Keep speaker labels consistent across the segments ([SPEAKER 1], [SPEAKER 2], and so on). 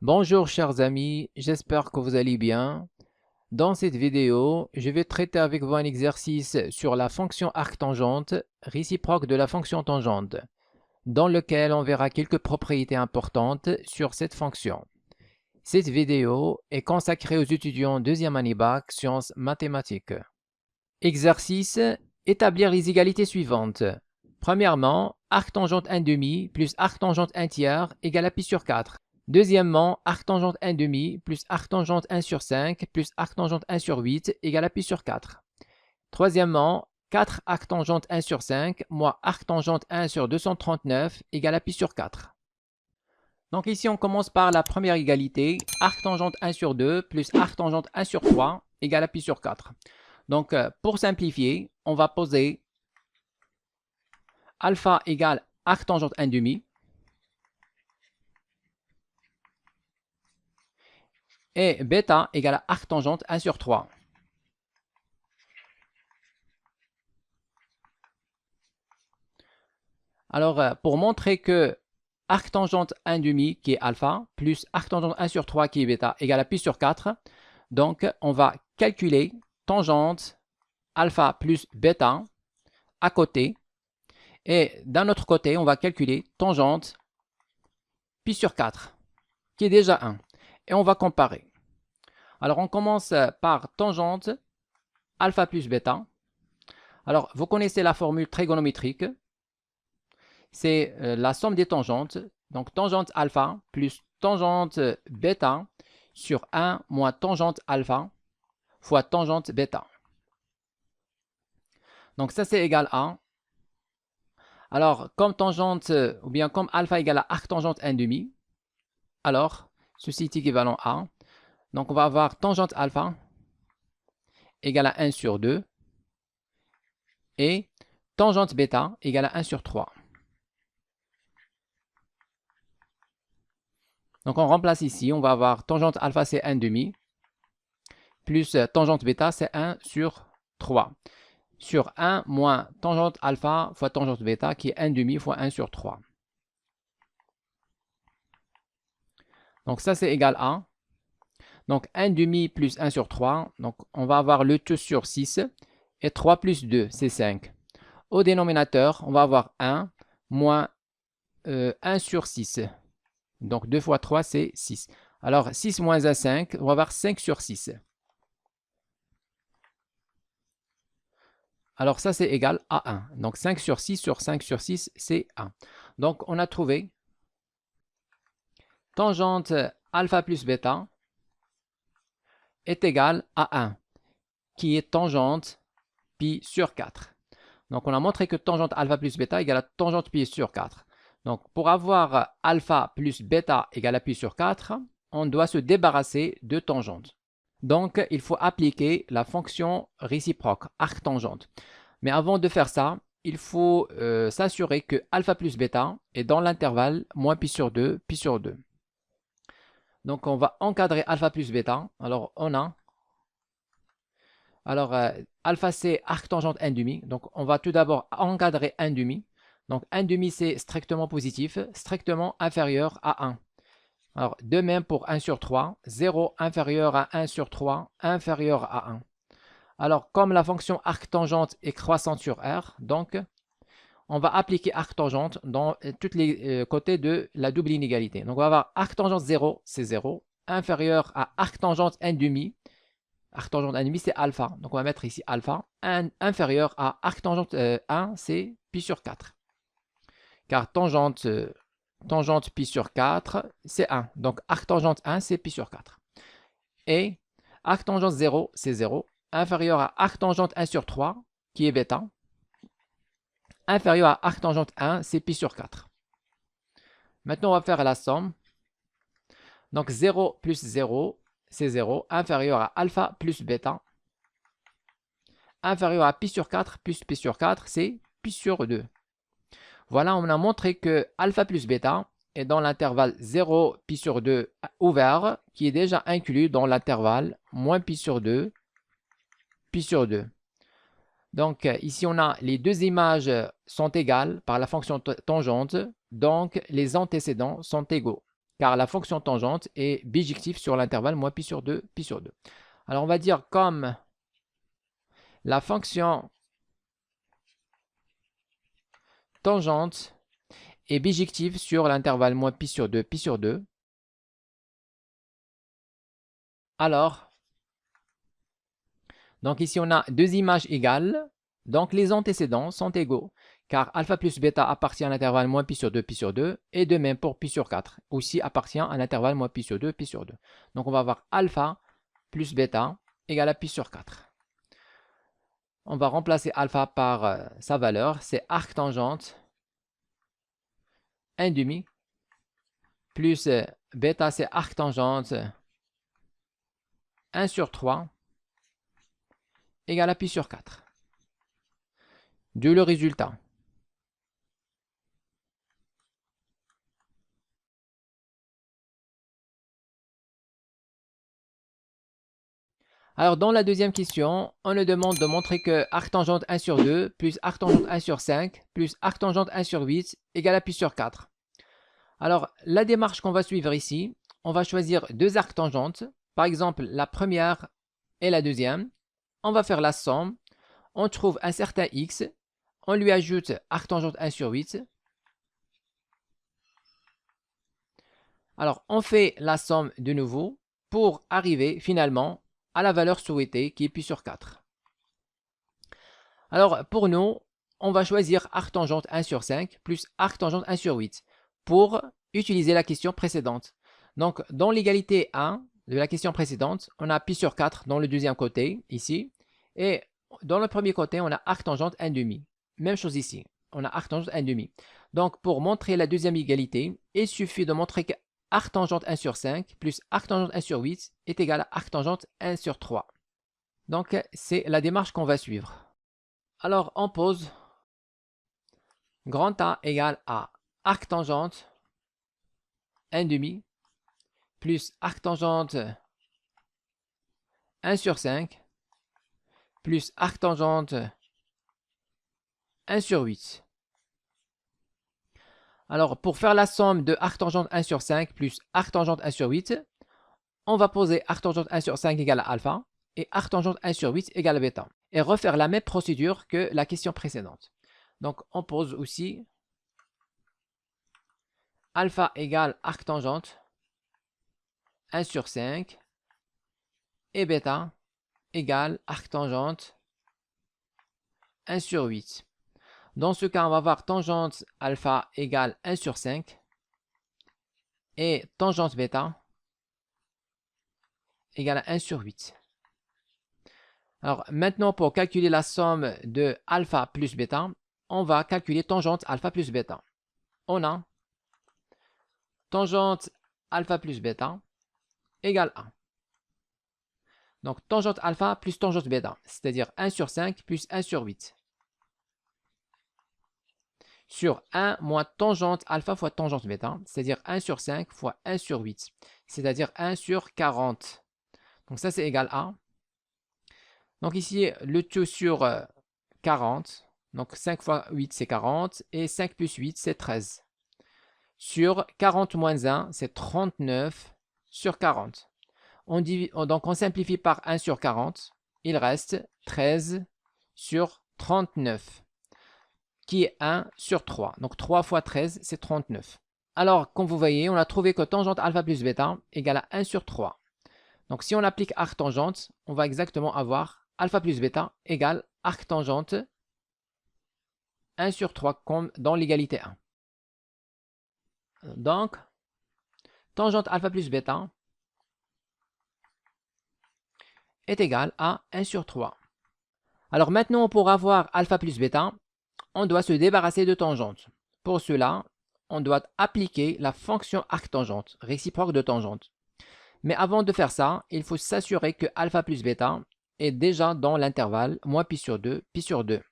[SPEAKER 1] Bonjour chers amis, j'espère que vous allez bien. Dans cette vidéo, je vais traiter avec vous un exercice sur la fonction arctangente réciproque de la fonction tangente, dans lequel on verra quelques propriétés importantes sur cette fonction. Cette vidéo est consacrée aux étudiants deuxième année bac sciences mathématiques. Exercice: établir les égalités suivantes. Premièrement, arctangente 1/2 plus arctangente 1 tiers égale à pi sur 4. Deuxièmement, arctangente 1/2 plus arctangente 1 sur 5 plus arctangente 1 sur 8 égale à pi sur 4. Troisièmement, 4 arctangente 1 sur 5 moins arctangente 1 sur 239 égale à pi sur 4. Donc ici, on commence par la première égalité, arctangente 1 sur 2 plus arctangente 1 sur 3 égale à pi sur 4. Donc, pour simplifier, on va poser alpha égale arctangente 1/2 et bêta égale à arctangente 1 sur 3. Alors, pour montrer que arctangente 1/2 qui est alpha plus arctangente 1 sur 3 qui est bêta égale à pi sur 4, donc on va calculer tangente alpha plus bêta à côté. Et d'un autre côté, on va calculer tangente pi sur 4, qui est déjà 1. Et on va comparer. Alors, on commence par tangente alpha plus bêta. Alors, vous connaissez la formule trigonométrique. C'est la somme des tangentes. Donc, tangente alpha plus tangente bêta sur 1 moins tangente alpha fois tangente bêta. Donc, ça, c'est égal à... Alors, comme tangente, ou bien comme alpha égale à arctangente 1/2, alors, ceci est équivalent à... Donc, on va avoir tangente alpha égale à 1 sur 2 et tangente bêta égale à 1 sur 3. Donc, on remplace ici, on va avoir tangente alpha, c'est 1/2, plus tangente bêta, c'est 1 sur 3. Sur 1 moins tangente alpha fois tangente bêta, qui est 1/2 fois 1 sur 3. Donc, ça, c'est égal à... Donc, 1/2 plus 1 sur 3. Donc, on va avoir le tout sur 6. Et 3 plus 2, c'est 5. Au dénominateur, on va avoir 1 moins 1 sur 6. Donc, 2 fois 3, c'est 6. Alors, 6 moins 1, 5. On va avoir 5 sur 6. Alors, ça, c'est égal à 1. Donc, 5 sur 6 sur 5 sur 6, c'est 1. Donc, on a trouvé tangente alpha plus bêta est égal à 1, qui est tangente pi sur 4. Donc, on a montré que tangente alpha plus bêta égale à tangente pi sur 4. Donc, pour avoir alpha plus bêta égale à pi sur 4, on doit se débarrasser de tangente. Donc, il faut appliquer la fonction réciproque, arctangente. Mais avant de faire ça, il faut s'assurer que alpha plus bêta est dans l'intervalle moins pi sur 2, pi sur 2. Donc, on va encadrer alpha plus bêta. Alors, on a... Alors, alpha, c'est arctangente 1/2. Donc, on va tout d'abord encadrer 1/2. Donc, 1/2, c'est strictement positif, strictement inférieur à 1. Alors, de même pour 1 sur 3, 0 inférieur à 1 sur 3, inférieur à 1. Alors, comme la fonction arctangente est croissante sur R, donc, on va appliquer arctangente dans tous les côtés de la double inégalité. Donc, on va avoir arctangente 0, c'est 0, inférieur à arctangente 1/2. Arctangente 1/2, c'est alpha. Donc, on va mettre ici alpha. Inférieur à arctangente 1, c'est pi sur 4. Car tangente pi sur 4, c'est 1. Donc, arctangente 1, c'est pi sur 4. Et arctangente 0, c'est 0. Inférieur à arctangente 1 sur 3, qui est bêta. Inférieur à arctangente 1, c'est pi sur 4. Maintenant, on va faire la somme. Donc, 0 plus 0, c'est 0. Inférieur à alpha plus bêta. Inférieur à pi sur 4 plus pi sur 4, c'est pi sur 2. Voilà, on a montré que alpha plus bêta est dans l'intervalle 0 pi sur 2 ouvert, qui est déjà inclus dans l'intervalle moins pi sur 2, pi sur 2. Donc, ici, on a les deux images sont égales par la fonction tangente, donc les antécédents sont égaux. car la fonction tangente est bijective sur l'intervalle moins pi sur 2, pi sur 2. Alors on va dire comme la fonction tangente est bijective sur l'intervalle moins pi sur 2, pi sur 2, alors, donc ici on a deux images égales, donc les antécédents sont égaux, car alpha plus bêta appartient à l'intervalle moins pi sur 2, pi sur 2, et de même pour pi sur 4, aussi appartient à l'intervalle moins pi sur 2, pi sur 2. Donc on va avoir alpha plus bêta égale à pi sur 4. On va remplacer alpha par sa valeur, c'est arc tangente 1 demi, plus bêta c'est arc tangente 1 sur 3, égale à pi sur 4. D'où le résultat. Alors, dans la deuxième question, on nous demande de montrer que arc tangente 1 sur 2 plus arc tangente 1 sur 5 plus arc tangente 1 sur 8 égale à pi sur 4. Alors, la démarche qu'on va suivre ici, on va choisir deux arcs tangentes. Par exemple, la première et la deuxième. On va faire la somme. On trouve un certain x. On lui ajoute arc tangente 1 sur 8. Alors, on fait la somme de nouveau pour arriver finalement à la valeur souhaitée qui est pi sur 4. Alors pour nous, on va choisir arc tangente 1 sur 5 plus arc tangente 1 sur 8 pour utiliser la question précédente. Donc dans l'égalité 1 de la question précédente, on a pi sur 4 dans le deuxième côté ici, et dans le premier côté, on a arc tangente 1 demi. Même chose ici, on a arc tangente 1 demi. Donc pour montrer la deuxième égalité, il suffit de montrer que arc tangente 1 sur 5 plus arc tangente 1 sur 8 est égal à arc tangente 1 sur 3. Donc c'est la démarche qu'on va suivre. Alors on pose grand A égale à arc tangente 1 demi plus arc tangente 1 sur 5 plus arc tangente 1 sur 8. Alors, pour faire la somme de arc tangente 1 sur 5 plus arc tangente 1 sur 8, on va poser arc tangente 1 sur 5 égale à alpha et arc tangente 1 sur 8 égale à bêta. Et refaire la même procédure que la question précédente. Donc, on pose aussi alpha égale arc tangente 1 sur 5 et bêta égale arc tangente 1 sur 8. Dans ce cas, on va avoir tangente alpha égale 1 sur 5 et tangente bêta égale à 1 sur 8. Alors maintenant, pour calculer la somme de alpha plus bêta, on va calculer tangente alpha plus bêta. On a tangente alpha plus bêta égale 1. Donc tangente alpha plus tangente bêta, c'est-à-dire 1 sur 5 plus 1 sur 8. Sur 1 moins tangente alpha fois tangente bêta, c'est-à-dire 1 sur 5 fois 1 sur 8, c'est-à-dire 1 sur 40. Donc ça, c'est égal à. Donc ici, le tout sur 40. Donc 5 fois 8, c'est 40. Et 5 plus 8, c'est 13. Sur 40 moins 1, c'est 39 sur 40. Donc on simplifie par 1 sur 40. Il reste 13 sur 39. Qui est 1 sur 3. Donc 3 fois 13, c'est 39. Alors, comme vous voyez, on a trouvé que tangente alpha plus bêta égale à 1 sur 3. Donc si on applique arc tangente, on va exactement avoir alpha plus bêta égale arc tangente 1 sur 3 comme dans l'égalité 1. Donc, tangente alpha plus bêta est égal à 1 sur 3. Alors maintenant, pour avoir alpha plus bêta, on doit se débarrasser de tangente. Pour cela, on doit appliquer la fonction arctangente, réciproque de tangente. Mais avant de faire ça, il faut s'assurer que alpha plus bêta est déjà dans l'intervalle moins pi sur 2, pi sur 2.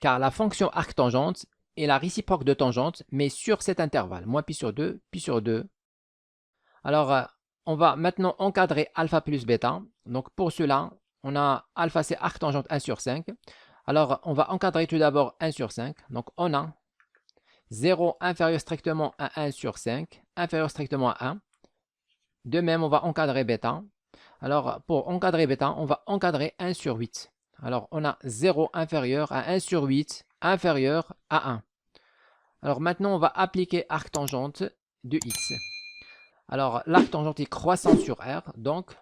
[SPEAKER 1] Car la fonction arctangente est la réciproque de tangente, mais sur cet intervalle, moins pi sur 2, pi sur 2. Alors, on va maintenant encadrer alpha plus bêta. Donc pour cela, on a alpha c'est arctangente 1 sur 5. Alors, on va encadrer tout d'abord 1 sur 5. Donc, on a 0 inférieur strictement à 1 sur 5, inférieur strictement à 1. De même, on va encadrer bêta. Alors, pour encadrer bêta, on va encadrer 1 sur 8. Alors, on a 0 inférieur à 1 sur 8, inférieur à 1. Alors, maintenant, on va appliquer arc tangente de x. Alors, l'arc tangente est croissant sur R, donc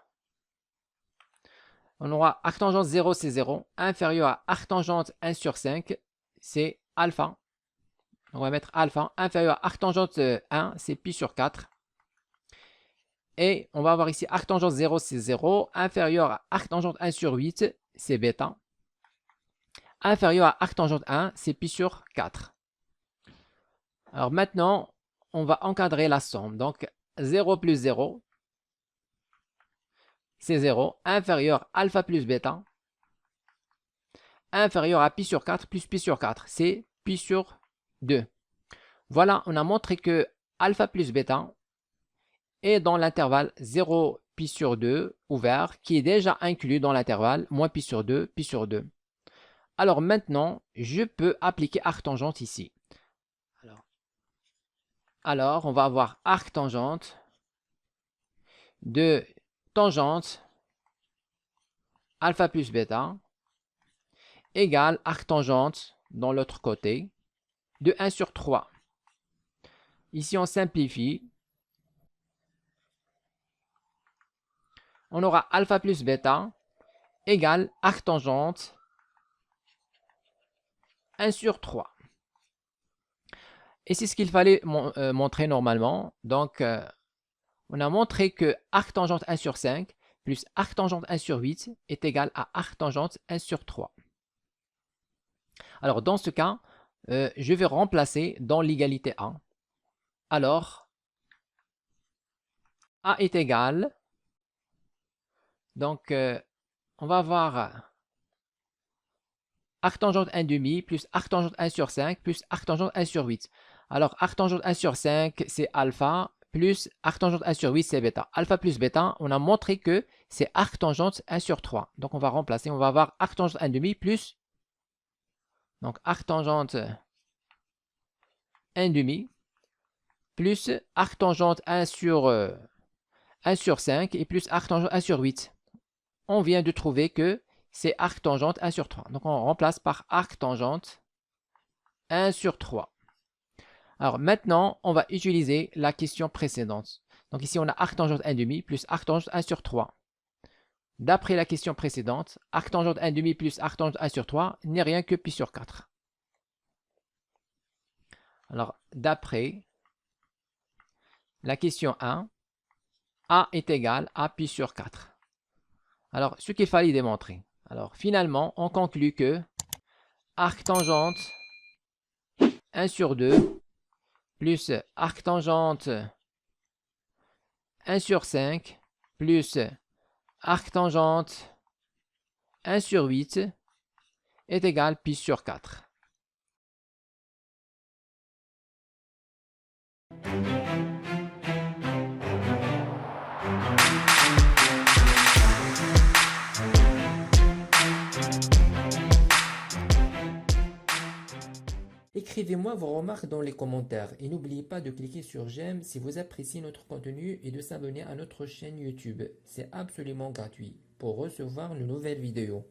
[SPEAKER 1] on aura arc tangente 0, c'est 0, inférieur à arc tangente 1 sur 5, c'est alpha. On va mettre alpha, inférieur à arc tangente 1, c'est pi sur 4. Et on va avoir ici arc tangente 0, c'est 0, inférieur à arc tangente 1 sur 8, c'est bêta. Inférieur à arc tangente 1, c'est pi sur 4. Alors maintenant, on va encadrer la somme. Donc 0 plus 0, c'est 0, inférieur alpha plus bêta, inférieur à pi sur 4 plus pi sur 4, c'est pi sur 2. Voilà, on a montré que alpha plus bêta est dans l'intervalle 0 pi sur 2 ouvert, qui est déjà inclus dans l'intervalle moins pi sur 2, pi sur 2. Alors maintenant, je peux appliquer arc tangente ici. Alors on va avoir arc tangente de tangente alpha plus bêta égale arc tangente dans l'autre côté de 1 sur 3. Ici, on simplifie. On aura alpha plus bêta égale arc tangente 1 sur 3. Et c'est ce qu'il fallait montrer normalement. Donc, on a montré que arc tangente 1 sur 5 plus arc tangente 1 sur 8 est égal à arc tangente 1 sur 3. Alors, dans ce cas, je vais remplacer dans l'égalité A. Alors, A est égal. Donc, on va avoir arc tangente 1 demi plus arc tangente 1 sur 5 plus arc tangente 1 sur 8. Alors, arc tangente 1 sur 5, c'est alpha, plus arc tangente 1 sur 8, c'est bêta. Alpha plus bêta, on a montré que c'est arc tangente 1 sur 3. Donc, on va remplacer, on va avoir arc tangente 1 demi plus, donc arc tangente 1 demi, plus arc tangente 1 sur 5 et plus arc tangente 1 sur 8. On vient de trouver que c'est arc tangente 1 sur 3. Donc, on remplace par arc tangente 1 sur 3. Alors maintenant, on va utiliser la question précédente. Donc ici, on a arc tangente 1 demi plus arc tangente 1 sur 3. D'après la question précédente, arc tangente 1 demi plus arc tangente 1 sur 3 n'est rien que pi sur 4. Alors, d'après la question 1, A est égal à pi sur 4. Alors, ce qu'il fallait démontrer. Alors, finalement, on conclut que arc tangente 1 sur 2 plus arc tangente 1 sur 5 plus arc tangente 1 sur 8 est égal pi sur 4. Écrivez-moi vos remarques dans les commentaires et n'oubliez pas de cliquer sur j'aime si vous appréciez notre contenu et de s'abonner à notre chaîne YouTube. C'est absolument gratuit pour recevoir de nouvelles vidéos.